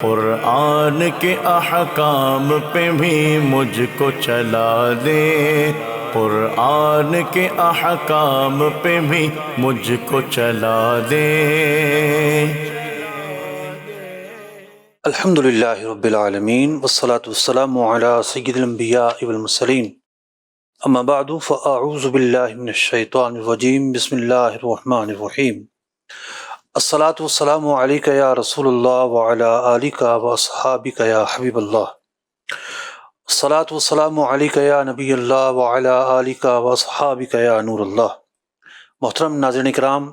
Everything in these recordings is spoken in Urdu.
قرآن کے احکام پہ بھی مجھ کو چلا دے، قرآن کے احکام پہ بھی مجھ کو چلا دے۔ الحمد للہ رب العالمین والصلاة والسلام علی سید الانبیاء والمرسلین، اما بعد فاعوذ باللہ من الشیطان الرجیم، بسم اللہ الرحمن الرحیم۔ الصلاة والسلام علیک یا رسول اللہ وعلی آلک واصحابک یا حبیب اللہ۔ الصلاة والسلام علیک یا نبی اللہ وعلی آلک واصحابک یا نور اللہ۔ محترم ناظرین کرام،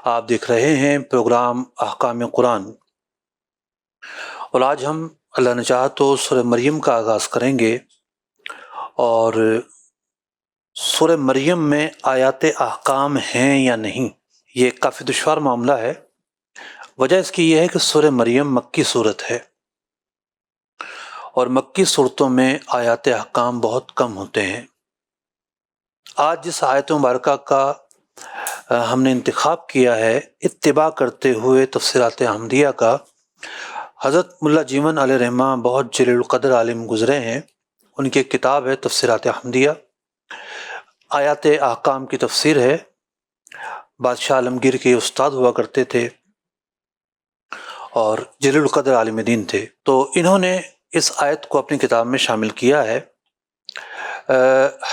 آپ دیکھ رہے ہیں پروگرام احکام قرآن، اور آج ہم اللہ نے چاہا تو سورہ مریم کا آغاز کریں گے۔ اور سورہ مریم میں آیات احکام ہیں یا نہیں، یہ کافی دشوار معاملہ ہے۔ وجہ اس کی یہ ہے کہ سورہ مریم مکی صورت ہے، اور مکی صورتوں میں آیات احکام بہت کم ہوتے ہیں۔ آج جس آیت مبارکہ کا ہم نے انتخاب کیا ہے اتباع کرتے ہوئے تفسیرات احمدیہ کا، حضرت ملا جیون علیہ رحمہ بہت جلیل القدر عالم گزرے ہیں، ان کی ایک کتاب ہے تفسیرات احمدیہ، آیات احکام کی تفسیر ہے۔ بادشاہ عالمگیر کے استاد ہوا کرتے تھے اور جلیل القدر عالم دین تھے، تو انہوں نے اس آیت کو اپنی کتاب میں شامل کیا ہے۔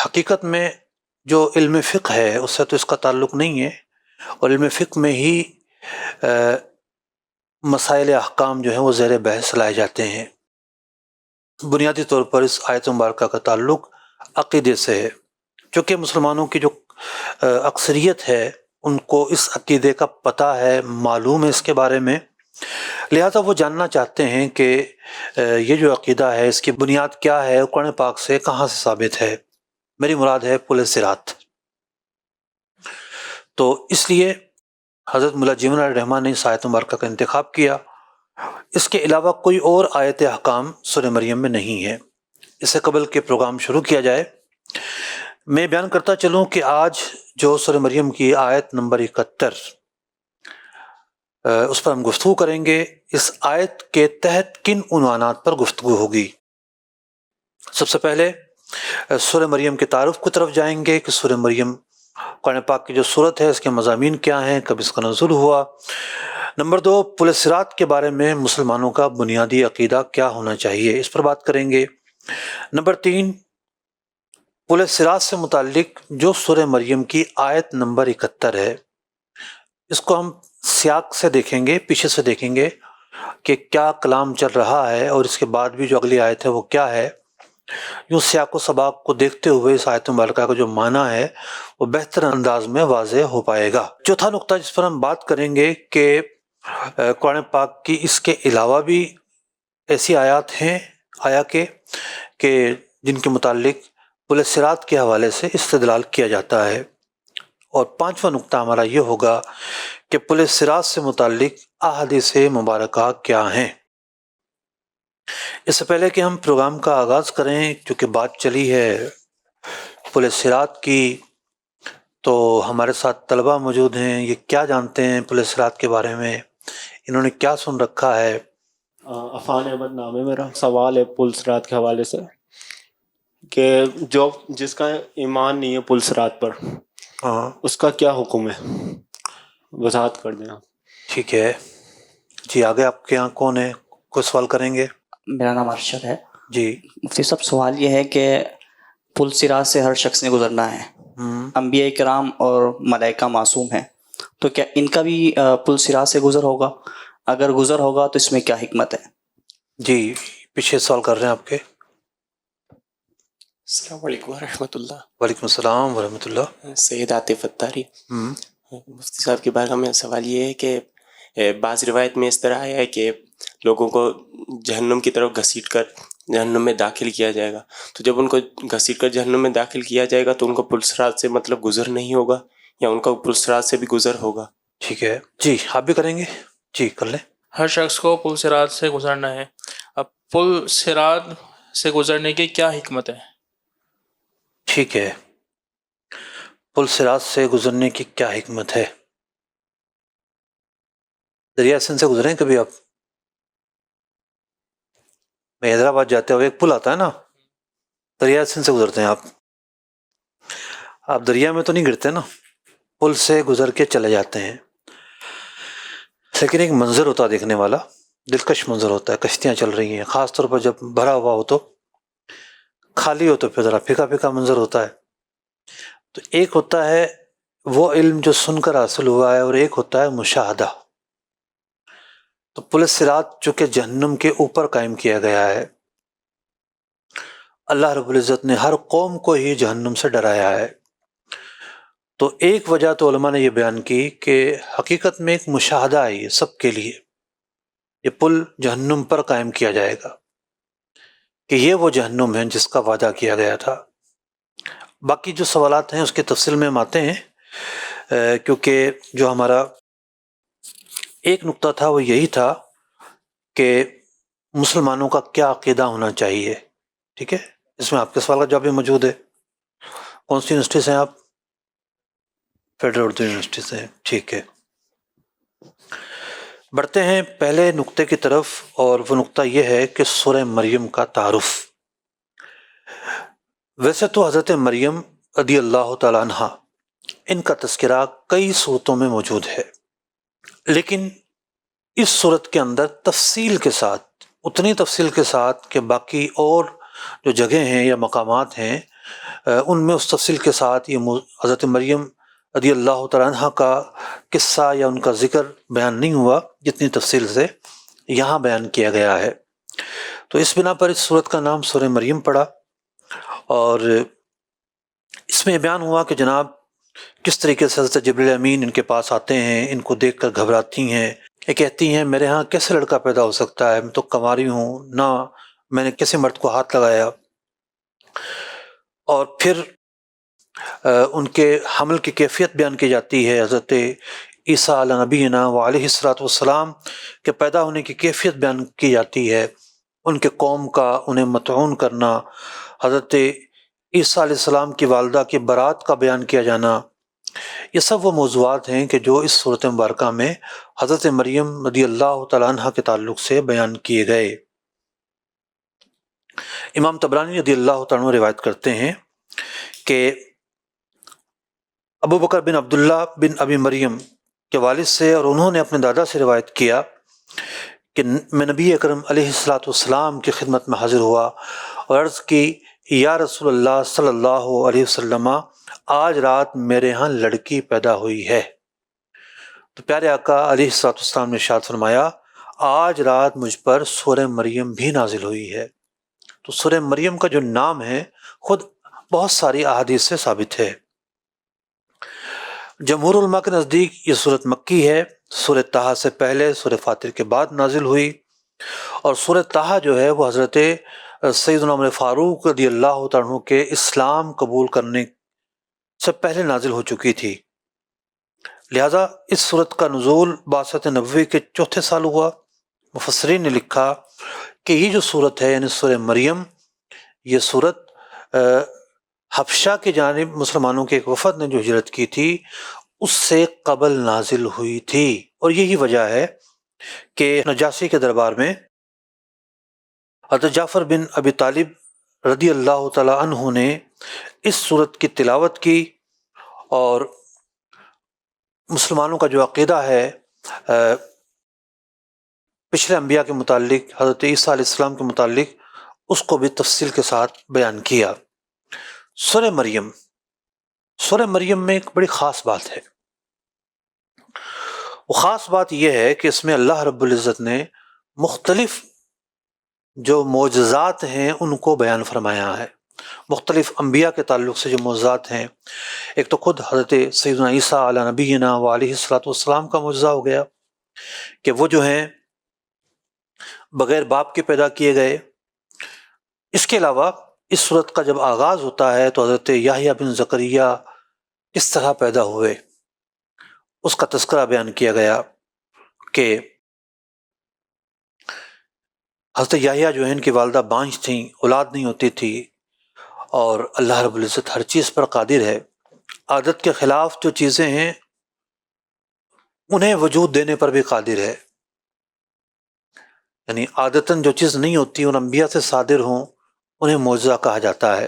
حقیقت میں جو علم فقہ ہے اس سے تو اس کا تعلق نہیں ہے، اور علم فقہ میں ہی مسائل احکام جو ہیں وہ زیر بحث لائے جاتے ہیں۔ بنیادی طور پر اس آیت مبارکہ کا تعلق عقیدے سے ہے، چونکہ مسلمانوں کی جو اکثریت ہے ان کو اس عقیدے کا پتہ ہے، معلوم ہے اس کے بارے میں، لہذا وہ جاننا چاہتے ہیں کہ یہ جو عقیدہ ہے اس کی بنیاد کیا ہے، قرآن پاک سے کہاں سے ثابت ہے۔ میری مراد ہے پل صراط۔ تو اس لیے حضرت ملا جیون علیہ الرحمٰن نے اس آیت مبارکہ کا انتخاب کیا۔ اس کے علاوہ کوئی اور آیت احکام سورہ مریم میں نہیں ہے۔ اس سے قبل کہ پروگرام شروع کیا جائے، میں بیان کرتا چلوں کہ آج جو سورہ مریم کی آیت نمبر 71 اس پر ہم گفتگو کریں گے۔ اس آیت کے تحت کن عنوانات پر گفتگو ہوگی؟ سب سے پہلے سورہ مریم کے تعارف کی طرف جائیں گے کہ سورہ مریم قرآن پاک کی جو صورت ہے اس کے مضامین کیا ہیں، کب اس کا نزول ہوا۔ نمبر 2، پل صراط کے بارے میں مسلمانوں کا بنیادی عقیدہ کیا ہونا چاہیے، اس پر بات کریں گے۔ نمبر 3، پل صراط سے متعلق جو سورہ مریم کی آیت نمبر 71 ہے، اس کو ہم سیاق سے دیکھیں گے، پیچھے سے دیکھیں گے کہ کیا کلام چل رہا ہے، اور اس کے بعد بھی جو اگلی آیت ہے وہ کیا ہے۔ یوں سیاق و سباق کو دیکھتے ہوئے اس آیت مبارکہ کا جو معنی ہے وہ بہتر انداز میں واضح ہو پائے گا۔ چوتھا نقطہ جس پر ہم بات کریں گے کہ قرآن پاک کی اس کے علاوہ بھی ایسی آیات ہیں کہ جن کے متعلق پل صراط کے حوالے سے استدلال کیا جاتا ہے۔ اور پانچواں نقطہ ہمارا یہ ہوگا کہ پل صراط سے متعلق احادیث مبارکہ کیا ہیں۔ اس سے پہلے کہ ہم پروگرام کا آغاز کریں، چونکہ بات چلی ہے پل صراط کی، تو ہمارے ساتھ طلبہ موجود ہیں، یہ کیا جانتے ہیں پل صراط کے بارے میں، انہوں نے کیا سن رکھا ہے؟ عفان احمد نام ہے میرا۔ سوال ہے پل صراط کے حوالے سے کہ جس کا ایمان نہیں ہے پل صراط پر، اس کا کیا حکم ہے، وضاحت کر دیں آپ۔ ٹھیک ہے جی، آگے آپ کے یہاں کون ہے، کوئی سوال کریں گے؟ میرا نام ارشد ہے جی۔ مفتی صاحب، سوال یہ ہے کہ پل صراط سے ہر شخص نے گزرنا ہے، انبیاء کرام اور ملائکہ معصوم ہیں، تو کیا ان کا بھی پل صراط سے گزر ہوگا؟ اگر گزر ہوگا تو اس میں کیا حکمت ہے؟ جی، پیچھے سوال کر رہے ہیں آپ کے۔ السلام علیکم ورحمۃ اللہ۔ وعلیکم السلام ورحمۃ اللہ۔ سید عاطف اتاری۔ مفتی صاحب کی بارگاہ میں سوال یہ ہے کہ بعض روایت میں اس طرح آیا ہے کہ لوگوں کو جہنم کی طرف گھسیٹ کر جہنم میں داخل کیا جائے گا، تو جب ان کو گھسیٹ کر جہنم میں داخل کیا جائے گا تو ان کو پل صراط سے مطلب گزر نہیں ہوگا، یا ان کا پل صراط سے بھی گزر ہوگا؟ ٹھیک ہے جی، آپ بھی کریں گے؟ جی کر لیں۔ ہر شخص کو پل صراط سے گزرنا ہے، اب پل صراط سے گزرنے کی کیا حکمت ہے؟ ٹھیک ہے، پل صراط سے گزرنے کی کیا حکمت ہے؟ دریا سندھ سے گزرے ہیں کبھی آپ؟ میں حیدرآباد جاتے ہوئے ایک پل آتا ہے نا، دریا سندھ سے گزرتے ہیں آپ دریا میں تو نہیں گرتے نا، پل سے گزر کے چلے جاتے ہیں، لیکن ایک منظر ہوتا ہے دیکھنے والا، دلکش منظر ہوتا ہے، کشتیاں چل رہی ہیں، خاص طور پر جب بھرا ہوا ہو، تو خالی ہو تو پھر ذرا پھیکا پھیکا منظر ہوتا ہے۔ تو ایک ہوتا ہے وہ علم جو سن کر حاصل ہوا ہے، اور ایک ہوتا ہے مشاہدہ۔ تو پل صراط چونکہ جہنم کے اوپر قائم کیا گیا ہے، اللہ رب العزت نے ہر قوم کو ہی جہنم سے ڈرایا ہے، تو ایک وجہ تو علماء نے یہ بیان کی کہ حقیقت میں ایک مشاہدہ ہے یہ سب کے لیے، یہ پل جہنم پر قائم کیا جائے گا کہ یہ وہ جہنم ہے جس کا وعدہ کیا گیا تھا۔ باقی جو سوالات ہیں اس کے تفصیل میں ہم آتے ہیں، کیونکہ جو ہمارا ایک نقطہ تھا وہ یہی تھا کہ مسلمانوں کا کیا عقیدہ ہونا چاہیے، ٹھیک ہے؟ اس میں آپ کے سوال کا جواب بھی موجود ہے۔ کون سی یونیورسٹی سے ہیں آپ؟ فیڈرل اردو یونیورسٹی سے ہیں، ٹھیک ہے۔ بڑھتے ہیں پہلے نقطے کی طرف، اور وہ نقطہ یہ ہے کہ سورہ مریم کا تعارف۔ ویسے تو حضرت مریم رضی اللہ تعالیٰ عنہ، ان کا تذکرہ کئی صورتوں میں موجود ہے، لیکن اس صورت کے اندر تفصیل کے ساتھ، اتنی تفصیل کے ساتھ کہ باقی اور جو جگہیں ہیں یا مقامات ہیں ان میں اس تفصیل کے ساتھ یہ حضرت مریم رضی اللہ تعالیٰ عنہ کا قصہ یا ان کا ذکر بیان نہیں ہوا جتنی تفصیل سے یہاں بیان کیا گیا ہے۔ تو اس بنا پر اس صورت کا نام سورہ مریم پڑا، اور اس میں بیان ہوا کہ جناب کس طریقے سے حضرت جبریل امین ان کے پاس آتے ہیں، ان کو دیکھ کر گھبراتی ہیں، یہ کہتی ہیں میرے ہاں کیسے لڑکا پیدا ہو سکتا ہے، میں تو کنواری ہوں، نہ میں نے کسی مرد کو ہاتھ لگایا۔ اور پھر ان کے حمل کی کیفیت بیان کی جاتی ہے، حضرت عیسیٰ علیہ نبینا و علیہ الصلوۃ والسلام کے پیدا ہونے کی کیفیت بیان کی جاتی ہے، ان کے قوم کا انہیں مطعون کرنا، حضرت عیسیٰ علیہ السلام کی والدہ کی برات کا بیان کیا جانا، یہ سب وہ موضوعات ہیں کہ جو اس صورت مبارکہ میں حضرت مریم رضی اللہ تعالیٰ عنہ کے تعلق سے بیان کیے گئے۔ امام طبرانی رضی اللہ تعالیٰ عنہ روایت کرتے ہیں کہ ابو بکر بن عبداللہ بن ابی مریم کے والد سے، اور انہوں نے اپنے دادا سے روایت کیا کہ میں نبی اکرم علیہ الصلوۃ والسلام کی خدمت میں حاضر ہوا اور عرض کی یا رسول اللہ صلی اللہ علیہ وسلم، آج رات میرے ہاں لڑکی پیدا ہوئی ہے۔ تو پیارے آقا علیہ الصلوۃ والسلام نے ارشاد فرمایا آج رات مجھ پر سورہ مریم بھی نازل ہوئی ہے۔ تو سورہ مریم کا جو نام ہے خود بہت ساری احادیث سے ثابت ہے۔ جمہور علماء کے نزدیک یہ سورت مکی ہے، سورہ طٰہٰ سے پہلے سورہ فاطر کے بعد نازل ہوئی، اور سورہ طٰہٰ جو ہے وہ حضرت سیدنا عمر فاروق رضی اللہ تعالیٰ عنہ کے اسلام قبول کرنے سے پہلے نازل ہو چکی تھی، لہذا اس سورت کا نزول بعثت نبوی کے 4تھے سال ہوا۔ مفسرین نے لکھا کہ یہ جو سورت ہے یعنی سورہ مریم، یہ سورت حبشہ کی جانب مسلمانوں کے ایک وفد نے جو ہجرت کی تھی اس سے قبل نازل ہوئی تھی، اور یہی وجہ ہے کہ نجاشی کے دربار میں حضرت جعفر بن ابی طالب رضی اللہ تعالی عنہ نے اس سورت کی تلاوت کی، اور مسلمانوں کا جو عقیدہ ہے پچھلے انبیاء کے متعلق، حضرت عیسیٰ علیہ السلام کے متعلق، اس کو بھی تفصیل کے ساتھ بیان کیا۔ سورہ مریم میں ایک بڑی خاص بات ہے، وہ خاص بات یہ ہے کہ اس میں اللہ رب العزت نے مختلف جو معجزات ہیں ان کو بیان فرمایا ہے، مختلف انبیاء کے تعلق سے جو معجزات ہیں۔ ایک تو خود حضرت سیدنا عیسیٰ علیہ نبینا و علیہ الصلوۃ والسلام کا معجزہ ہو گیا کہ وہ جو ہیں بغیر باپ کے پیدا کیے گئے۔ اس کے علاوہ اس صورت کا جب آغاز ہوتا ہے تو حضرت یحییٰ بن زکریا کس طرح پیدا ہوئے اس کا تذکرہ بیان کیا گیا کہ حضرت یحییٰ جو ہے ان کی والدہ بانجھ تھیں، اولاد نہیں ہوتی تھی، اور اللہ رب العزت ہر چیز پر قادر ہے، عادت کے خلاف جو چیزیں ہیں انہیں وجود دینے پر بھی قادر ہے۔ یعنی عادتاً جو چیز نہیں ہوتی اور انبیاء سے صادر ہوں انہیں معجزہ کہا جاتا ہے،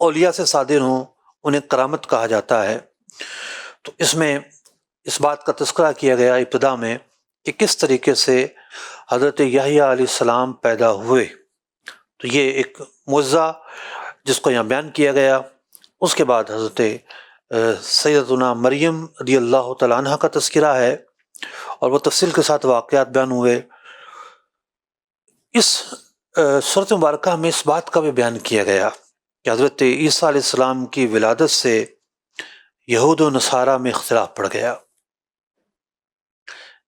اولیاء سے صادر ہوں انہیں کرامت کہا جاتا ہے۔ تو اس میں اس بات کا تذکرہ کیا گیا ابتدا میں کہ کس طریقے سے حضرت یحییٰ علیہ السلام پیدا ہوئے، تو یہ ایک معجزہ جس کو یہاں بیان کیا گیا۔ اس کے بعد حضرت سیدتنا مریم رضی اللہ تعالیٰ عنہ کا تذکرہ ہے اور وہ تفصیل کے ساتھ واقعات بیان ہوئے۔ اس سورۃ مبارکہ میں اس بات کا بھی بیان کیا گیا کہ حضرت عیسیٰ علیہ السلام کی ولادت سے یہود و نصارہ میں اختلاف پڑ گیا۔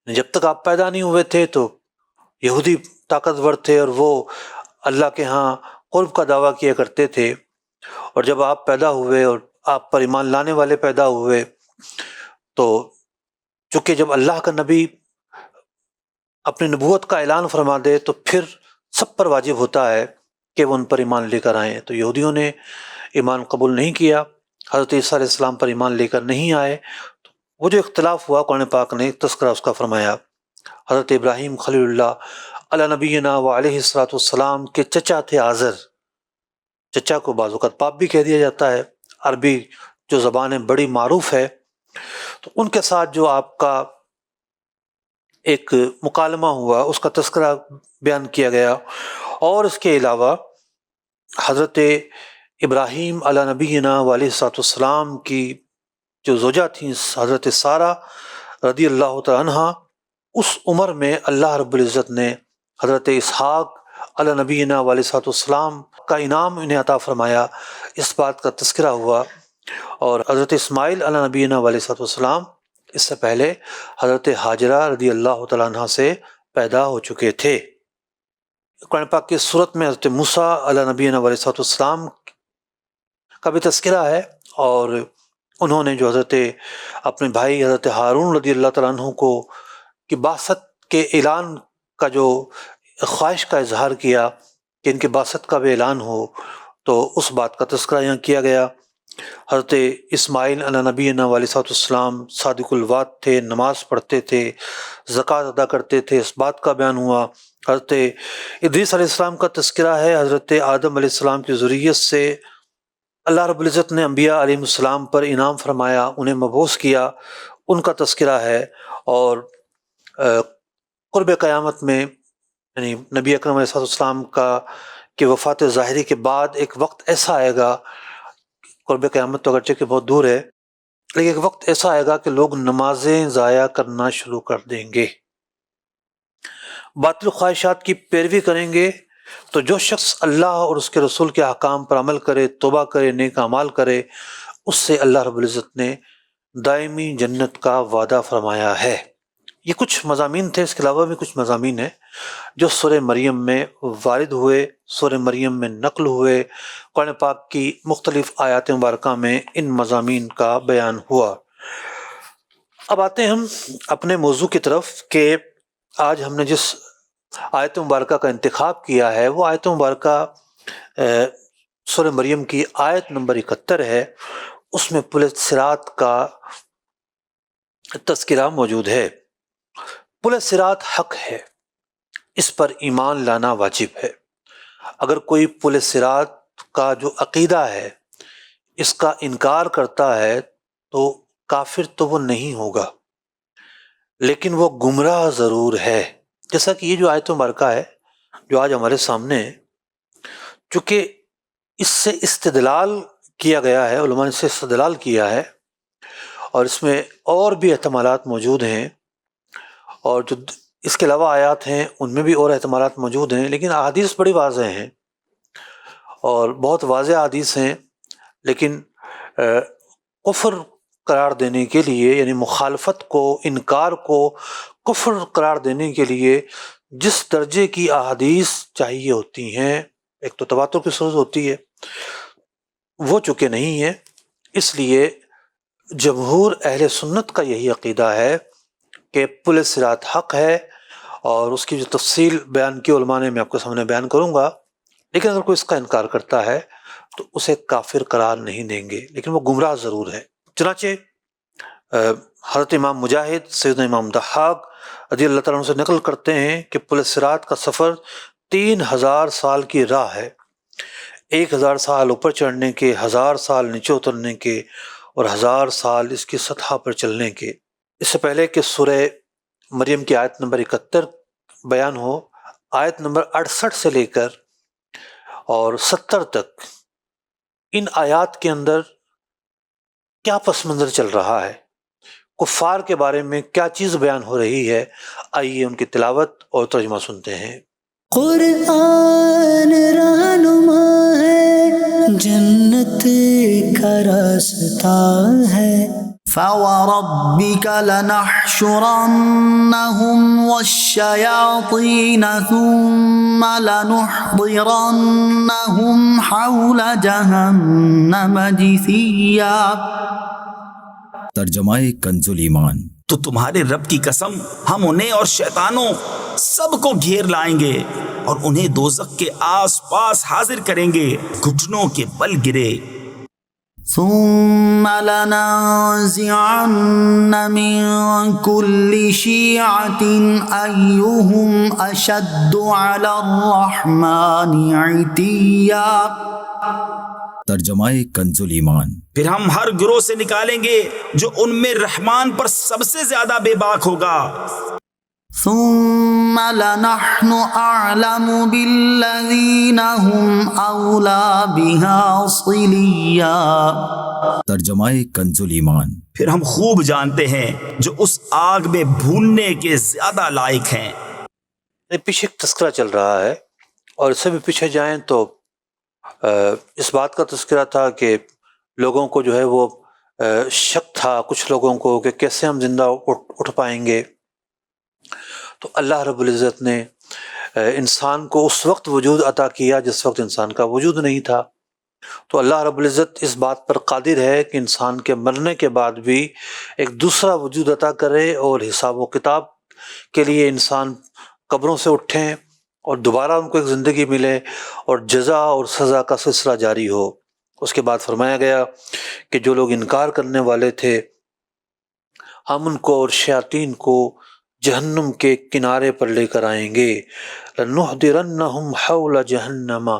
جب تک آپ پیدا نہیں ہوئے تھے تو یہودی طاقتور تھے اور وہ اللہ کے ہاں قرب کا دعویٰ کیا کرتے تھے، اور جب آپ پیدا ہوئے اور آپ پر ایمان لانے والے پیدا ہوئے تو چونکہ جب اللہ کا نبی اپنی نبوت کا اعلان فرما دے تو پھر سب پر واجب ہوتا ہے کہ وہ ان پر ایمان لے کر آئیں۔ تو یہودیوں نے ایمان قبول نہیں کیا، حضرت عیسیٰ علیہ السلام پر ایمان لے کر نہیں آئے۔ وہ جو اختلاف ہوا قرآن پاک نے تذکرہ اس کا فرمایا۔ حضرت ابراہیم خلیل اللہ علی نبینا و علیہ الصلوۃ والسلام کے چچا تھے آزر، چچا کو بعض اوقات باپ بھی کہہ دیا جاتا ہے، عربی جو زبان ہے بڑی معروف ہے۔ تو ان کے ساتھ جو آپ کا ایک مکالمہ ہوا اس کا تذکرہ بیان کیا گیا، اور اس کے علاوہ حضرت ابراہیم علی نبینا و علیہ الصلوۃ والسلام کی جو زوجہ تھیں حضرت سارہ رضی اللہ تعالیٰ عنہ، اس عمر میں اللہ رب العزت نے حضرت اسحاق علی نبینا و علیہ الصلوۃ والسلام کا انعام انہیں عطا فرمایا، اس بات کا تذکرہ ہوا۔ اور حضرت اسماعیل علی نبینا و علیہ الصلوۃ والسلام اس سے پہلے حضرت ہاجرہ رضی اللہ تعالیٰ عنہ سے پیدا ہو چکے تھے۔ قرآن پاک کی صورت میں حضرت موسیٰ علی نبینا و علیہ الصلوۃ والسلام کا بھی تذکرہ ہے، اور انہوں نے جو حضرت اپنے بھائی حضرت ہارون رضی اللہ تعالیٰ عنہ کو کی بعثت کے اعلان کا جو خواہش کا اظہار کیا کہ ان کے بعثت کا بھی اعلان ہو، تو اس بات کا تذکرہ یہاں کیا گیا۔ حضرت اسماعیل علی نبینا و علیہ الصلوۃ والسلام صادق الوعد تھے، نماز پڑھتے تھے، زکوٰۃ ادا کرتے تھے، اس بات کا بیان ہوا۔ حضرت ادریس علیہ السلام کا تذکرہ ہے، حضرت آدم علیہ السلام کی ذریت سے اللہ رب العزت نے انبیاء علیہ السلام پر انعام فرمایا، انہیں مبعوث کیا، ان کا تذکرہ ہے۔ اور قرب قیامت میں یعنی نبی اکرم علیہ السلام کی وفات ظاہری کے بعد ایک وقت ایسا آئے گا، قرب قیامت تو اگرچہ کہ بہت دور ہے، لیکن ایک وقت ایسا آئے گا کہ لوگ نمازیں ضائع کرنا شروع کر دیں گے، باطل خواہشات کی پیروی کریں گے۔ تو جو شخص اللہ اور اس کے رسول کے احکام پر عمل کرے، توبہ کرے، نیک اعمال کرے، اس سے اللہ رب العزت نے دائمی جنت کا وعدہ فرمایا ہے۔ یہ کچھ مضامین تھے، اس کے علاوہ بھی کچھ مضامین ہیں جو سورہ مریم میں وارد ہوئے، سورہ مریم میں نقل ہوئے، قرآن پاک کی مختلف آیات مبارکہ میں ان مضامین کا بیان ہوا۔ اب آتے ہیں ہم اپنے موضوع کی طرف کہ آج ہم نے جس آیت مبارکہ کا انتخاب کیا ہے وہ آیت مبارکہ سورہ مریم کی آیت نمبر 71 ہے۔ اس میں پل صراط کا تذکرہ موجود ہے۔ پل صراط حق ہے، اس پر ایمان لانا واجب ہے۔ اگر کوئی پل صراط کا جو عقیدہ ہے اس کا انکار کرتا ہے تو کافر تو وہ نہیں ہوگا، لیکن وہ گمراہ ضرور ہے۔ جیسا کہ یہ جو آیت مبارکہ ہے جو آج ہمارے سامنے ہے، چونکہ اس سے استدلال کیا گیا ہے، علماء نے اس سے استدلال کیا ہے، اور اس میں اور بھی احتمالات موجود ہیں، اور جو اس کے علاوہ آیات ہیں ان میں بھی اور احتمالات موجود ہیں، لیکن احادیث بڑی واضح ہیں اور بہت واضح احادیث ہیں، لیکن کفر قرار دینے کے لیے یعنی مخالفت کو، انکار کو کفر قرار دینے کے لیے جس درجے کی احادیث چاہیے ہوتی ہیں، ایک تو تواتر کی صورت ہوتی ہے، وہ چونکہ نہیں ہے، اس لیے جمہور اہل سنت کا یہی عقیدہ ہے کہ پل صراط حق ہے، اور اس کی جو تفصیل بیان کی علماء نے میں آپ کے سامنے بیان کروں گا۔ لیکن اگر کوئی اس کا انکار کرتا ہے تو اسے کافر قرار نہیں دیں گے، لیکن وہ گمراہ ضرور ہے۔ چنانچہ حضرت امام مجاہد، سیدنا امام ضحاک رضی اللہ تعالیٰ عنہ سے نقل کرتے ہیں کہ پل صراط کا سفر 3000 سال کی راہ ہے، 1000 سال اوپر چڑھنے کے، 1000 سال نیچے اترنے کے، اور 1000 سال اس کی سطح پر چلنے کے۔ اس سے پہلے کہ سورہ مریم کی آیت نمبر 71 بیان ہو، آیت نمبر 68 سے لے کر اور 70 تک ان آیات کے اندر کیا پس منظر چل رہا ہے، کفار کے بارے میں کیا چیز بیان ہو رہی ہے، آئیے ان کی تلاوت اور ترجمہ سنتے ہیں۔ قرآن رہنما ہے، جنت کا راستہ ہے۔ فَوَرَبِّكَ لَنَحْشُرَنَّهُمْ وَالشَّيَاطِينَ ثُمَّ لَنُحْضِرَنَّهُمْ حَوْلَ جَهَنَّمَ جِثِيًّا۔ ترجمہ کنز ایمان۔ تو تمہارے رب کی قسم، ہم انہیں اور شیطانوں سب کو گھیر لائیں گے اور انہیں دوزخ کے آس پاس حاضر کریں گے، گھٹنوں کے بل گرے۔ ثم لننزعن من كل شيعة أيهم أشد على الرحمن عتيا۔ ترجمہ کنز ایمان۔ پھر ہم ہر گروہ سے نکالیں گے جو ان میں رحمان پر سب سے زیادہ بے باک ہوگا۔ ثم لنحن أعلم بالذين هم أولى بها صليا۔ ترجمہ کنز ایمان۔ پھر ہم خوب جانتے ہیں جو اس آگ میں بھوننے کے زیادہ لائق ہیں۔ پیچھے ایک تذکرہ چل رہا ہے، اور اس سے بھی پیچھے جائیں تو اس بات کا تذکرہ تھا کہ لوگوں کو جو ہے وہ شک تھا کچھ لوگوں کو کہ کیسے ہم زندہ اٹھ پائیں گے۔ تو اللہ رب العزت نے انسان کو اس وقت وجود عطا کیا جس وقت انسان کا وجود نہیں تھا۔ تو اللہ رب العزت اس بات پر قادر ہے کہ انسان کے مرنے کے بعد بھی ایک دوسرا وجود عطا کرے اور حساب و کتاب کے لیے انسان قبروں سے اٹھیں اور دوبارہ ان کو ایک زندگی ملے اور جزا اور سزا کا سلسلہ جاری ہو۔ اس کے بعد فرمایا گیا کہ جو لوگ انکار کرنے والے تھے ہم ان کو اور شیاطین کو جہنم کے کنارے پر لے کر آئیں گے۔ لَنُحْضِرَنَّهُمْ حَوْلَ جَهَنَّمَ۔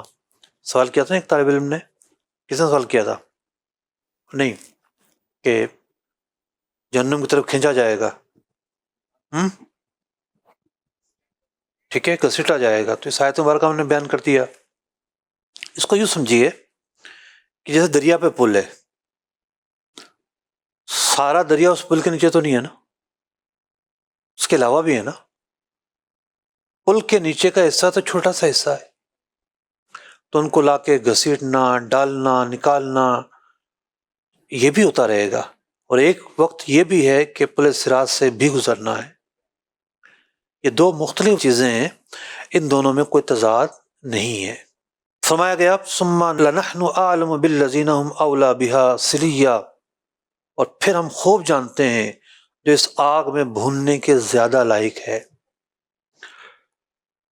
سوال کیا تھا ایک طالب علم نے، کس نے سوال کیا تھا؟ نہیں، کہ جہنم کی طرف کھینچا جائے گا، ٹھیک ہے، گھسیٹا جائے گا۔ تو اس آیت مبارکہ ہم نے بیان کر دیا۔ اس کو یوں سمجھیے کہ جیسے دریا پہ پل ہے، سارا دریا اس پل کے نیچے تو نہیں ہے نا، اس کے علاوہ بھی ہے نا۔ پل کے نیچے کا حصہ تو چھوٹا سا حصہ ہے، تو ان کو لا کے گھسیٹنا، ڈالنا، نکالنا یہ بھی ہوتا رہے گا، اور ایک وقت یہ بھی ہے کہ پل صراط سے بھی گزرنا ہے۔ یہ دو مختلف چیزیں ہیں، ان دونوں میں کوئی تضاد نہیں ہے۔ فرمایا گیا ثم لنحن اعلم بالذین هم اولی بها صلیا، اور پھر ہم خوب جانتے ہیں جو اس آگ میں بھوننے کے زیادہ لائق ہے۔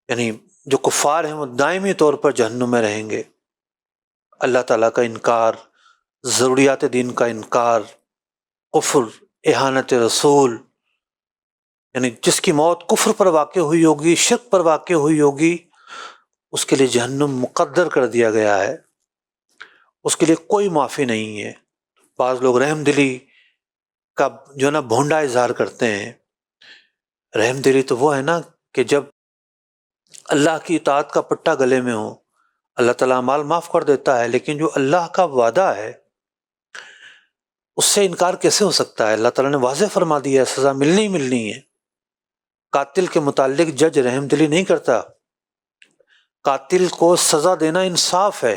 یعنی جو کفار ہیں وہ دائمی طور پر جہنم میں رہیں گے۔ اللہ تعالیٰ کا انکار، ضروریات دین کا انکار، کفر، اہانت رسول، یعنی جس کی موت کفر پر واقع ہوئی ہوگی، شرک پر واقع ہوئی ہوگی، اس کے لیے جہنم مقدر کر دیا گیا ہے، اس کے لیے کوئی معافی نہیں ہے۔ بعض لوگ رحم دلی کا جو ہے نا بھونڈا اظہار کرتے ہیں۔ رحم دلی تو وہ ہے نا کہ جب اللہ کی اطاعت کا پٹا گلے میں ہو، اللہ تعالیٰ مال معاف کر دیتا ہے، لیکن جو اللہ کا وعدہ ہے اس سے انکار کیسے ہو سکتا ہے؟ اللہ تعالیٰ نے واضح فرما دیا ہے سزا ملنی ہی ملنی ہے۔ قاتل کے متعلق جج رحم دلی نہیں کرتا، قاتل کو سزا دینا انصاف ہے۔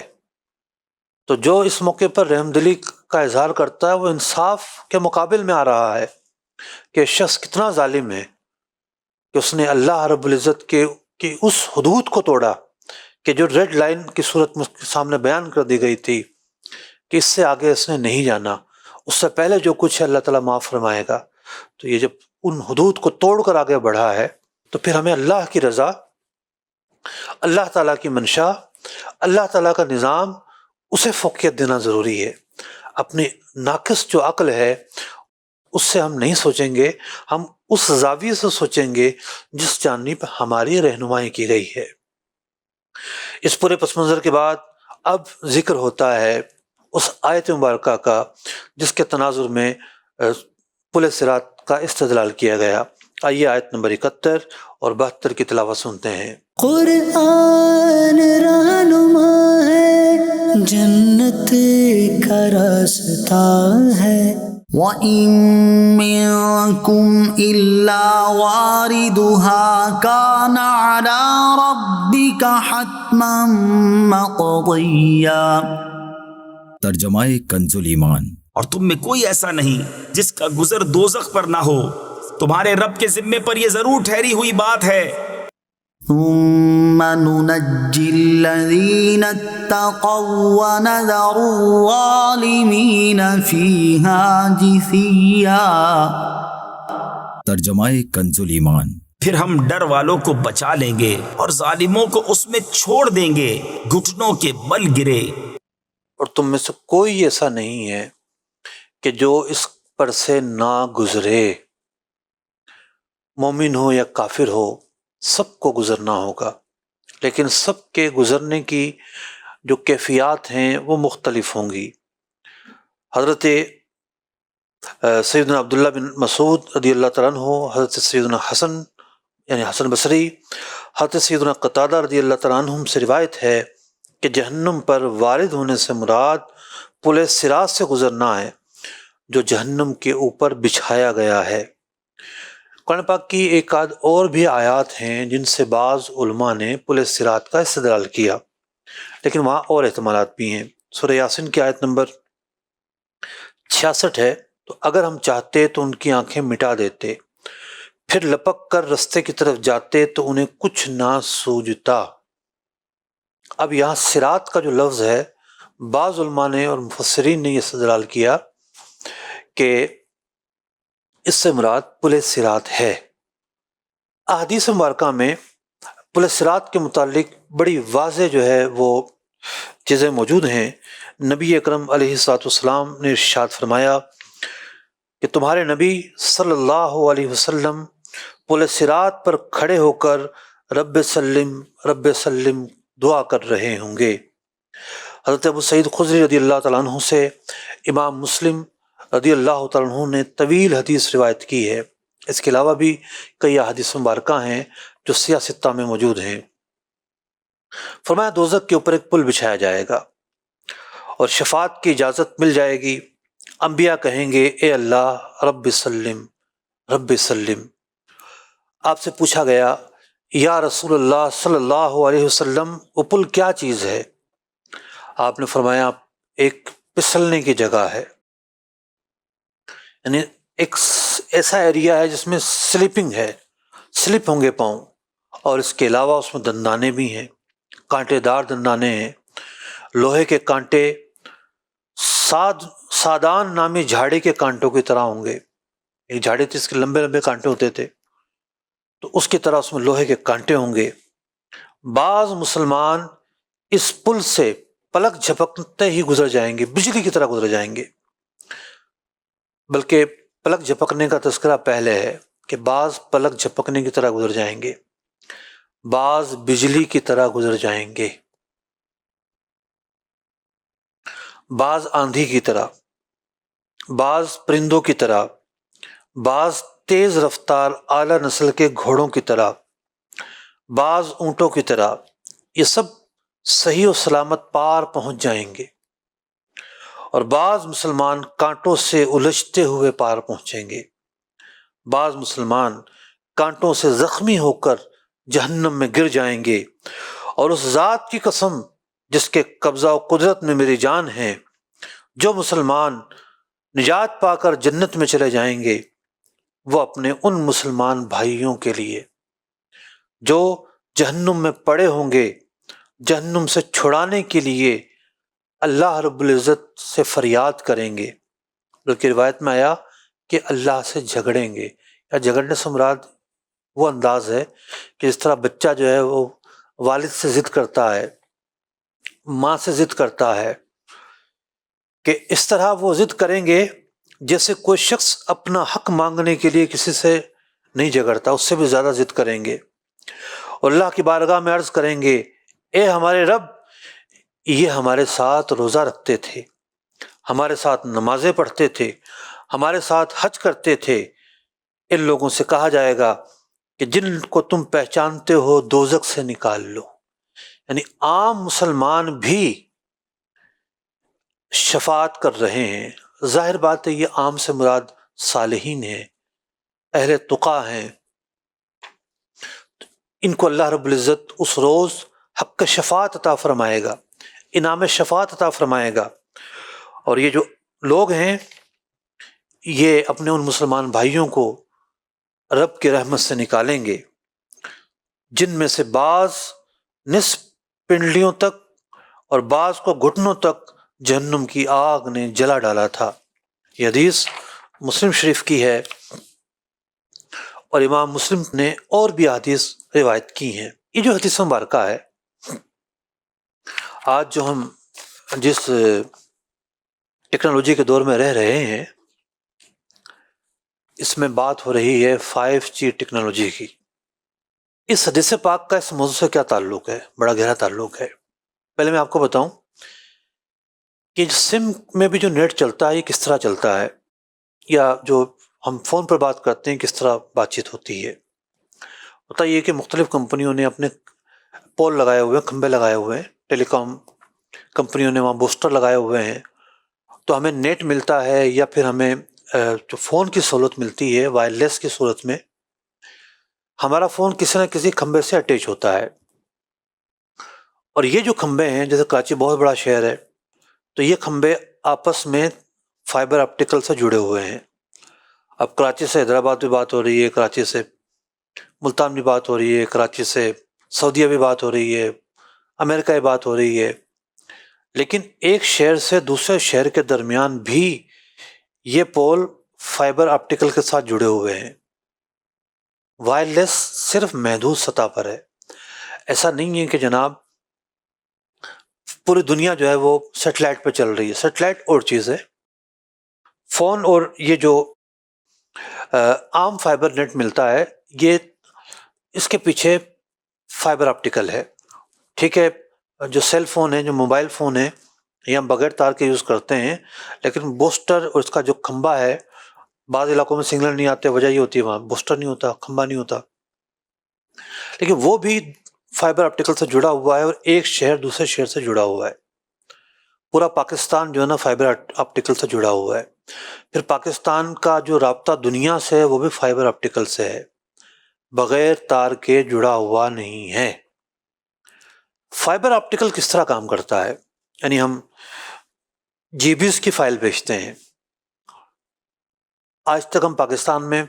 تو جو اس موقع پر رحم دلی کا اظہار کرتا ہے وہ انصاف کے مقابل میں آ رہا ہے کہ شخص کتنا ظالم ہے کہ اس نے اللہ رب العزت کی اس حدود کو توڑا کہ جو ریڈ لائن کی صورت میں سامنے بیان کر دی گئی تھی کہ اس سے آگے اس نے نہیں جانا، اس سے پہلے جو کچھ ہے اللہ تعالیٰ معاف فرمائے گا۔ تو یہ جب ان حدود کو توڑ کر آگے بڑھا ہے تو پھر ہمیں اللہ کی رضا، اللہ تعالیٰ کی منشا، اللہ تعالیٰ کا نظام، اسے فوقیت دینا ضروری ہے۔ اپنی ناقص جو عقل ہے اس سے ہم نہیں سوچیں گے، ہم اس زاویے سے سوچیں گے جس جانب ہماری رہنمائی کی گئی ہے۔ اس پورے پس منظر کے بعد اب ذکر ہوتا ہے اس آیت مبارکہ کا جس کے تناظر میں پل صراط کا استدلال کیا گیا۔ آئیے آیت نمبر 71 اور 72 کی تلاوت سنتے ہیں۔ قرآن رہنما ہے، جنت کا راستہ ہے، وَإِن مِّنكُمْ إِلَّا وَارِدُهَا كَانَ عَلَى رَبِّكَ حَتْمًا مَّقْضِيًّا۔ ترجمہ کنز ایمان۔ اور تم میں کوئی ایسا نہیں جس کا گزر دوزخ پر نہ ہو، تمہارے رب کے ذمے پر یہ ضرور ٹھہری ہوئی بات ہے۔ ثم ننجي الذين اتقوا ونذر الظالمين فيها جثيا۔ ترجمہ کنز ایمان۔ پھر ہم ڈر والوں کو بچا لیں گے اور ظالموں کو اس میں چھوڑ دیں گے گھٹنوں کے بل گرے۔ اور تم میں سے کوئی ایسا نہیں ہے کہ جو اس پر سے نہ گزرے، مومن ہو یا کافر ہو، سب کو گزرنا ہوگا، لیکن سب کے گزرنے کی جو کیفیات ہیں وہ مختلف ہوں گی۔ حضرت سیدنا عبداللہ بن مسعود رضی اللہ تعالیٰ عنہ، حضرت سیدنا حسن یعنی حسن بصری، حضرت سیدنا قتادہ رضی اللہ تعالیٰ عنہم سے روایت ہے کہ جہنم پر وارد ہونے سے مراد پل صراط سے گزرنا ہے جو جہنم کے اوپر بچھایا گیا ہے۔ قرآن پاک کی ایک آدھ اور بھی آیات ہیں جن سے بعض علماء نے پل صراط کا استدلال کیا، لیکن وہاں اور احتمالات بھی ہیں۔ سورہ یاسین کی آیت نمبر 66 ہے، تو اگر ہم چاہتے تو ان کی آنکھیں مٹا دیتے، پھر لپک کر رستے کی طرف جاتے تو انہیں کچھ نہ سوجتا۔ اب یہاں صراط کا جو لفظ ہے، بعض علماء نے اور مفسرین نے یہ استدلال کیا کہ اس سے مراد پل صراط ہے۔ احادیث مبارکہ میں پل صراط کے متعلق بڑی واضح جو ہے وہ چیزیں موجود ہیں۔ نبی اکرم علیہ الصلوۃ والسلام نے ارشاد فرمایا کہ تمہارے نبی صلی اللہ علیہ وسلم پل صراط پر کھڑے ہو کر رب سلم دعا کر رہے ہوں گے۔ حضرت ابو سعید خدری رضی اللہ تعالیٰ عنہ سے امام مسلم رضی اللہ تعالیٰ عنہ نے طویل حدیث روایت کی ہے۔ اس کے علاوہ بھی کئی احادیث مبارکہ ہیں جو سیاہ ستہ میں موجود ہیں۔ فرمایا دوزخ کے اوپر ایک پل بچھایا جائے گا اور شفاعت کی اجازت مل جائے گی۔ انبیاء کہیں گے اے اللہ رب سلم۔ آپ سے پوچھا گیا یا رسول اللہ صلی اللہ علیہ وسلم وہ پل کیا چیز ہے؟ آپ نے فرمایا ایک پھسلنے کی جگہ ہے، یعنی ایک ایسا ایریا ہے جس میں سلپنگ ہے، سلپ ہوں گے پاؤں، اور اس کے علاوہ اس میں دندانے بھی ہیں، کانٹے دار دندانے ہیں، لوہے کے کانٹے سادان نامی جھاڑی کے کانٹوں کی طرح ہوں گے۔ ایک جھاڑی تھی، اس کے لمبے لمبے کانٹے ہوتے تھے، تو اس کی طرح اس میں لوہے کے کانٹے ہوں گے۔ بعض مسلمان اس پل سے پلک جھپکتے ہی گزر جائیں گے، بجلی کی طرح گزر جائیں گے۔ بلکہ پلک جھپکنے کا تذکرہ پہلے ہے کہ بعض پلک جھپکنے کی طرح گزر جائیں گے، بعض بجلی کی طرح گزر جائیں گے، بعض آندھی کی طرح، بعض پرندوں کی طرح، بعض تیز رفتار اعلیٰ نسل کے گھوڑوں کی طرح، بعض اونٹوں کی طرح۔ یہ سب صحیح و سلامت پار پہنچ جائیں گے، اور بعض مسلمان کانٹوں سے الجھتے ہوئے پار پہنچیں گے، بعض مسلمان کانٹوں سے زخمی ہو کر جہنم میں گر جائیں گے۔ اور اس ذات کی قسم جس کے قبضہ و قدرت میں میری جان ہے، جو مسلمان نجات پا کر جنت میں چلے جائیں گے وہ اپنے ان مسلمان بھائیوں کے لیے جو جہنم میں پڑے ہوں گے، جہنم سے چھڑانے کے لیے اللہ رب العزت سے فریاد کریں گے۔ بلکہ روایت میں آیا کہ اللہ سے جھگڑیں گے، یا جھگڑنے سے مراد وہ انداز ہے کہ جس طرح بچہ جو ہے وہ والد سے ضد کرتا ہے، ماں سے ضد کرتا ہے، کہ اس طرح وہ ضد کریں گے جیسے کوئی شخص اپنا حق مانگنے کے لیے کسی سے نہیں جھگڑتا، اس سے بھی زیادہ ضد کریں گے اور اللہ کی بارگاہ میں عرض کریں گے اے ہمارے رب، یہ ہمارے ساتھ روزہ رکھتے تھے، ہمارے ساتھ نمازیں پڑھتے تھے، ہمارے ساتھ حج کرتے تھے۔ ان لوگوں سے کہا جائے گا کہ جن کو تم پہچانتے ہو دوزخ سے نکال لو۔ یعنی عام مسلمان بھی شفاعت کر رہے ہیں۔ ظاہر بات ہے یہ عام سے مراد صالحین ہیں، اہل تقیٰ ہیں، ان کو اللہ رب العزت اس روز حق شفاعت عطا فرمائے گا، انعام شفاعت عطا فرمائے گا۔ اور یہ جو لوگ ہیں یہ اپنے ان مسلمان بھائیوں کو رب کی رحمت سے نکالیں گے جن میں سے بعض نصف پنڈلیوں تک اور بعض کو گھٹنوں تک جہنم کی آگ نے جلا ڈالا تھا۔ یہ حدیث مسلم شریف کی ہے اور امام مسلم نے اور بھی حدیث روایت کی ہیں۔ یہ جو حدیث مبارکہ ہے، آج جو ہم جس ٹیکنالوجی کے دور میں رہ رہے ہیں اس میں بات ہو رہی ہے 5G ٹیکنالوجی کی۔ اس حدیث پاک کا اس موضوع سے کیا تعلق ہے؟ بڑا گہرا تعلق ہے۔ پہلے میں آپ کو بتاؤں کہ سم میں بھی جو نیٹ چلتا ہے یہ کس طرح چلتا ہے، یا جو ہم فون پر بات کرتے ہیں کس طرح بات چیت ہوتی ہے۔ ہوتا یہ کہ مختلف کمپنیوں نے اپنے پول لگائے ہوئے ہیں، کھمبے لگائے ہوئے ہیں، ٹیلی کام کمپنیوں نے وہاں بوسٹر لگائے ہوئے ہیں، تو ہمیں نیٹ ملتا ہے یا پھر ہمیں جو فون کی سہولت ملتی ہے وائرلیس کی صورت میں، ہمارا فون کسی نہ کسی کھمبے سے اٹیچ ہوتا ہے۔ اور یہ جو کھمبے ہیں، جیسے کراچی بہت بڑا شہر ہے تو یہ کھمبے آپس میں فائبر آپٹیکل سے جڑے ہوئے ہیں۔ اب کراچی سے حیدرآباد بھی بات ہو رہی ہے، کراچی سے ملتان بھی بات ہو رہی ہے، کراچی سے سعودیہ بھی بات ہو رہی ہے، امریکہ بھی بات ہو رہی ہے، لیکن ایک شہر سے دوسرے شہر کے درمیان بھی یہ پول فائبر آپٹیکل کے ساتھ جڑے ہوئے ہیں۔ وائرلیس صرف محدود سطح پر ہے، ایسا نہیں ہے کہ جناب پوری دنیا جو ہے وہ سیٹلائٹ پہ چل رہی ہے۔ سیٹلائٹ اور چیز ہے، فون اور یہ جو عام فائبر نیٹ ملتا ہے یہ اس کے پیچھے فائبر آپٹیکل ہے، ٹھیک ہے۔ جو سیل فون ہے، جو موبائل فون ہے، یہ ہم بغیر تار کے یوز کرتے ہیں، لیکن بوسٹر اور اس کا جو کھمبا ہے، بعض علاقوں میں سگنل نہیں آتے، وجہ یہ ہوتی ہے وہاں بوسٹر نہیں ہوتا، کھمبا نہیں ہوتا، لیکن وہ بھی فائبر آپٹیکل سے جڑا ہوا ہے اور ایک شہر دوسرے شہر سے جڑا ہوا ہے۔ پورا پاکستان جو ہے نا فائبر آپٹیکل سے جڑا ہوا ہے۔ پھر پاکستان کا جو رابطہ دنیا سے ہے وہ بھی فائبر آپٹیکل سے ہے، بغیر تار کے جڑا ہوا نہیں ہے۔ فائبر آپٹیکل کس طرح کام کرتا ہے؟ یعنی ہم جی بیز کی فائل بھیجتے ہیں۔ آج تک ہم پاکستان میں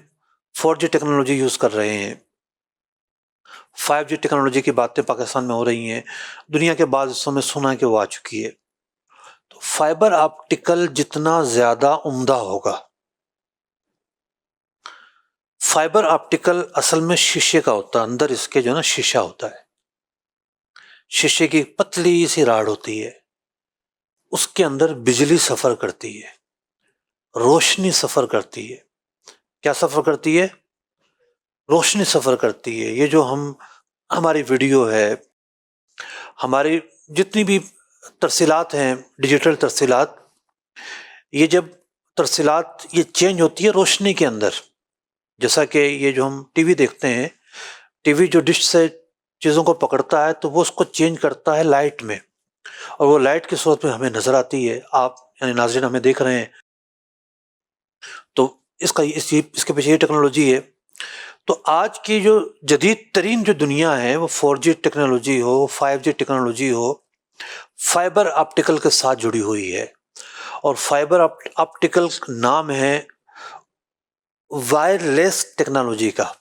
4G ٹیکنالوجی یوز کر رہے ہیں، 5G ٹیکنالوجی کی باتیں پاکستان میں ہو رہی ہیں، دنیا کے بعض حصوں میں سنا کہ وہ آ چکی ہے۔ تو فائبر آپٹیکل جتنا زیادہ عمدہ ہوگا، فائبر آپٹیکل اصل میں شیشے کا ہوتا ہے، اندر اس کے جو ہے نا شیشہ ہوتا ہے، شیشے کی پتلی سی راڈ ہوتی ہے، اس کے اندر بجلی سفر کرتی ہے، روشنی سفر کرتی ہے۔ کیا سفر کرتی ہے؟ روشنی سفر کرتی ہے۔ یہ جو ہماری ویڈیو ہے، ہماری جتنی بھی ترسیلات ہیں، ڈیجیٹل ترسیلات، یہ جب ترسیلات یہ چینج ہوتی ہے روشنی کے اندر، جیسا کہ یہ جو ہم ٹی وی دیکھتے ہیں، ٹی وی جو ڈش سے چیزوں کو پکڑتا ہے تو وہ اس کو چینج کرتا ہے لائٹ میں، اور وہ لائٹ کی صورت میں ہمیں نظر آتی ہے۔ آپ یعنی ناظرین ہمیں دیکھ رہے ہیں، تو اس کے پیچھے یہ ٹیکنالوجی ہے۔ تو آج کی جو جدید ترین جو دنیا ہے وہ 4G ٹیکنالوجی ہو، 5G ٹیکنالوجی ہو، فائبر آپٹیکل کے ساتھ جڑی ہوئی ہے۔ اور فائبر آپٹیکل نام ہے وائرلیس ٹیکنالوجی کا۔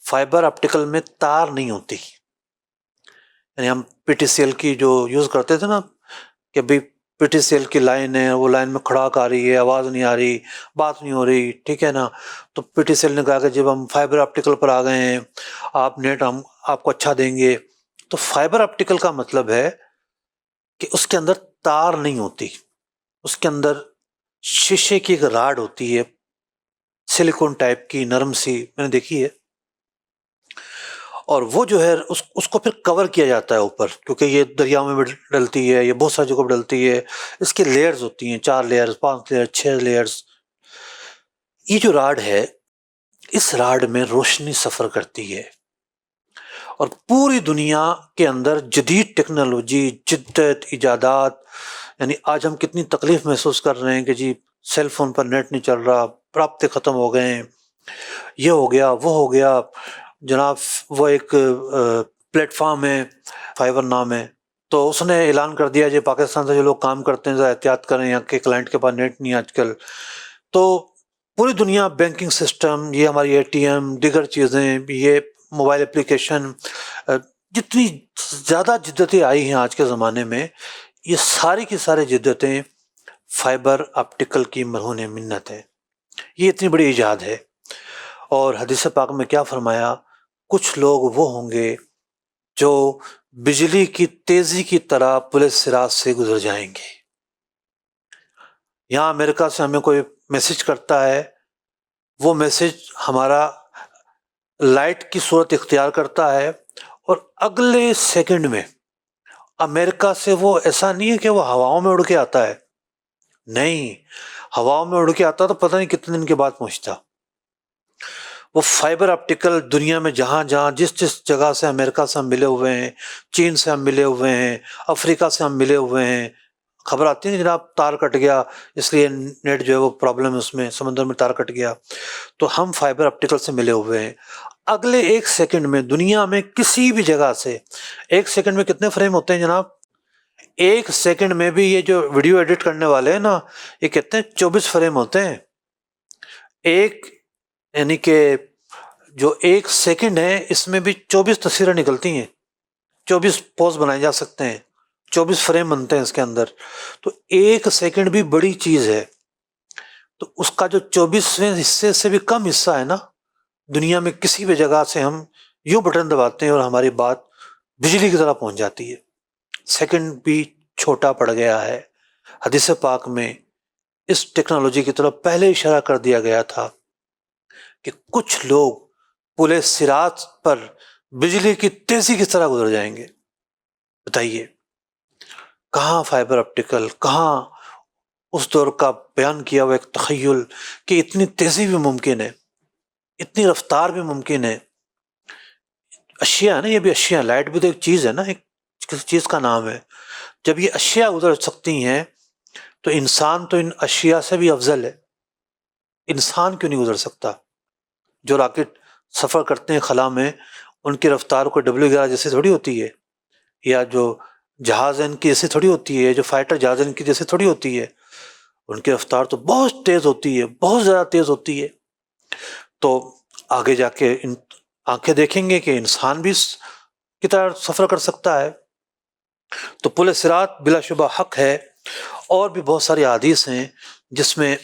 فائبر آپٹیکل میں تار نہیں ہوتی، یعنی ہم PTCL کی جو یوز کرتے تھے نا کہ بھئی PTCL کی لائن ہے، وہ لائن میں کھڑاک آ رہی ہے، آواز نہیں آ رہی، بات نہیں ہو رہی، ٹھیک ہے نا، تو PTCL نے کہا کہ جب ہم فائبر آپٹیکل پر آ گئے ہیں، آپ نیٹ ہم آپ کو اچھا دیں گے۔ تو فائبر آپٹیکل کا مطلب ہے کہ اس کے اندر تار نہیں ہوتی، اس کے اندر شیشے کی ایک راڈ ہوتی ہے سلیکون ٹائپ کی نرم سی، میں نے دیکھی ہے، اور وہ جو ہے اس کو پھر کور کیا جاتا ہے اوپر، کیونکہ یہ دریاؤں میں بھی ڈلتی ہے، یہ بہت ساری جگہوں پہ ڈلتی ہے، اس کی لیئرز ہوتی ہیں، 4 لیئرز، 5 لیئرز، 6 لیئرز. یہ جو راڈ ہے، اس راڈ میں روشنی سفر کرتی ہے اور پوری دنیا کے اندر جدید ٹیکنالوجی، جدت، ایجادات، یعنی آج ہم کتنی تکلیف محسوس کر رہے ہیں کہ جی سیل فون پر نیٹ نہیں چل رہا، رابطے ختم ہو گئے ہیں، یہ ہو گیا، وہ ہو گیا. جناب وہ ایک پلیٹ فارم ہے، فائبر نام ہے، تو اس نے اعلان کر دیا جی پاکستان سے جو لوگ کام کرتے ہیں ذرا احتیاط کریں، یہاں کے کلائنٹ کے پاس نیٹ نہیں آج کل. تو پوری دنیا بینکنگ سسٹم، یہ ہماری اے ٹی ایم، دیگر چیزیں، یہ موبائل اپلیکیشن، جتنی زیادہ جدتیں آئی ہیں آج کے زمانے میں، یہ ساری کی ساری جدتیں فائبر آپٹیکل کی مرہون منت ہے. یہ اتنی بڑی ایجاد ہے. اور حدیث پاک میں کیا فرمایا، کچھ لوگ وہ ہوں گے جو بجلی کی تیزی کی طرح پل صراط سے گزر جائیں گے. یہاں امریکہ سے ہمیں کوئی میسج کرتا ہے، وہ میسج ہمارا لائٹ کی صورت اختیار کرتا ہے، اور اگلے سیکنڈ میں امریکہ سے وہ ایسا نہیں ہے کہ وہ ہواؤں میں اڑ کے آتا ہے، نہیں، ہواؤں میں اڑ کے آتا تو پتہ نہیں کتنے دن کے بعد پہنچتا. وہ فائبر آپٹیکل دنیا میں جہاں جہاں جس جگہ سے امریکہ سے ہم ملے ہوئے ہیں، چین سے ہم ملے ہوئے ہیں، افریقہ سے ہم ملے ہوئے ہیں، خبر آتی ہے جناب تار کٹ گیا، اس لیے نیٹ جو ہے وہ پرابلم ہے، اس میں سمندر میں تار کٹ گیا، تو ہم فائبر آپٹیکل سے ملے ہوئے ہیں. اگلے 1 سیکنڈ میں دنیا میں کسی بھی جگہ سے، 1 سیکنڈ میں کتنے فریم ہوتے ہیں جناب؟ 1 سیکنڈ میں بھی یہ جو ویڈیو ایڈٹ کرنے والے ہیں نا، یہ کہتے ہیں 24 فریم ہوتے ہیں. یعنی کہ جو 1 سیکنڈ ہے اس میں بھی 24 تصویریں نکلتی ہیں، 24 پوز بنائے جا سکتے ہیں، 24 فریم بنتے ہیں اس کے اندر. تو 1 سیکنڈ بھی بڑی چیز ہے. تو اس کا جو 24ویں حصے سے بھی کم حصہ ہے نا، دنیا میں کسی بھی جگہ سے ہم یوں بٹن دباتے ہیں اور ہماری بات بجلی کی طرح پہنچ جاتی ہے. سیکنڈ بھی چھوٹا پڑ گیا ہے. حدیث پاک میں اس ٹیکنالوجی کی طرف پہلے اشارہ کر دیا گیا تھا کہ کچھ لوگ پل صراط پر بجلی کی تیزی کی طرح گزر جائیں گے. بتائیے کہاں فائبر آپٹیکل، کہاں اس دور کا بیان کیا ہوا ایک تخیل کہ اتنی تیزی بھی ممکن ہے، اتنی رفتار بھی ممکن ہے. اشیاء ہے نا، یہ بھی اشیاء، لائٹ بھی تو ایک چیز ہے نا، ایک کسی چیز کا نام ہے. جب یہ اشیاء گزر سکتی ہیں تو انسان تو ان اشیاء سے بھی افضل ہے. انسان کیوں نہیں گزر سکتا؟ جو راکٹ سفر کرتے ہیں خلا میں، ان کی رفتار کوئی W11 جیسے تھوڑی ہوتی ہے، یا جو جہاز ان کی جیسے تھوڑی ہوتی ہے، جو فائٹر جہاز ان کی جیسے تھوڑی ہوتی ہے. ان کی رفتار تو بہت تیز ہوتی ہے، بہت زیادہ تیز ہوتی ہے. تو آگے جا کے آنکھیں دیکھیں گے کہ انسان بھی اس کی طرح سفر کر سکتا ہے. تو پل صراط بلا شبہ حق ہے. اور بھی بہت ساری احادیث ہیں جس میں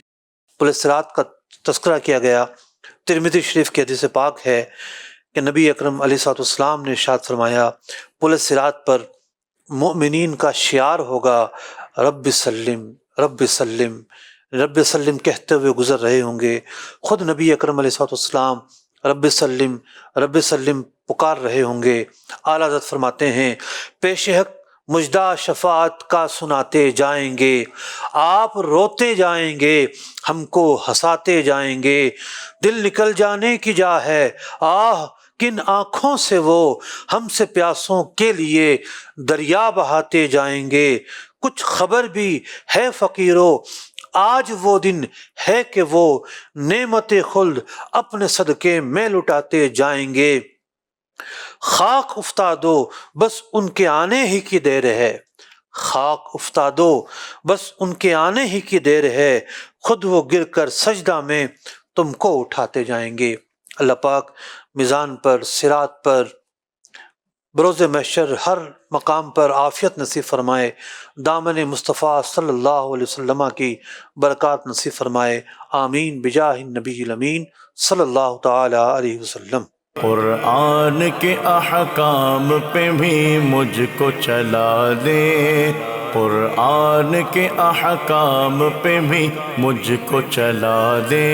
پل صراط کا تذکرہ کیا گیا. ترمذی شریف کی حدیث پاک ہے کہ نبی اکرم علیہ الصلوۃ والسلام نے ارشاد فرمایا، پل صراط پر مؤمنین کا شعار ہوگا رب سلم رب سلم رب سلم کہتے ہوئے گزر رہے ہوں گے. خود نبی اکرم علیہ الصلوۃ والسلام رب سلم پکار رہے ہوں گے. اعلیٰ حضرت فرماتے ہیں، پیش حق مجدہ شفاعت کا سناتے جائیں گے، آپ روتے جائیں گے، ہم کو ہنساتے جائیں گے. دل نکل جانے کی جا ہے، آہ کن آنکھوں سے وہ ہم سے پیاسوں کے لیے دریا بہاتے جائیں گے. کچھ خبر بھی ہے فقیرو، آج وہ دن ہے کہ وہ نعمت خلد اپنے صدقے میں لٹاتے جائیں گے. خاک افتادو بس ان کے آنے ہی کی دیر ہے، خاک افتادو بس ان کے آنے ہی کی دیر ہے، خود وہ گر کر سجدہ میں تم کو اٹھاتے جائیں گے. اللہ پاک میزان پر، صراط پر، بروز محشر ہر مقام پر عافیت نصیب فرمائے. دامن مصطفیٰ صلی اللہ علیہ وسلم کی برکات نصیب فرمائے. آمین بجاہ النبی الامین صلی اللہ تعالی علیہ وسلم. قرآن کے احکام پہ بھی مجھ کو چلا دے، قرآن کے احکام پہ بھی مجھ کو چلا دے.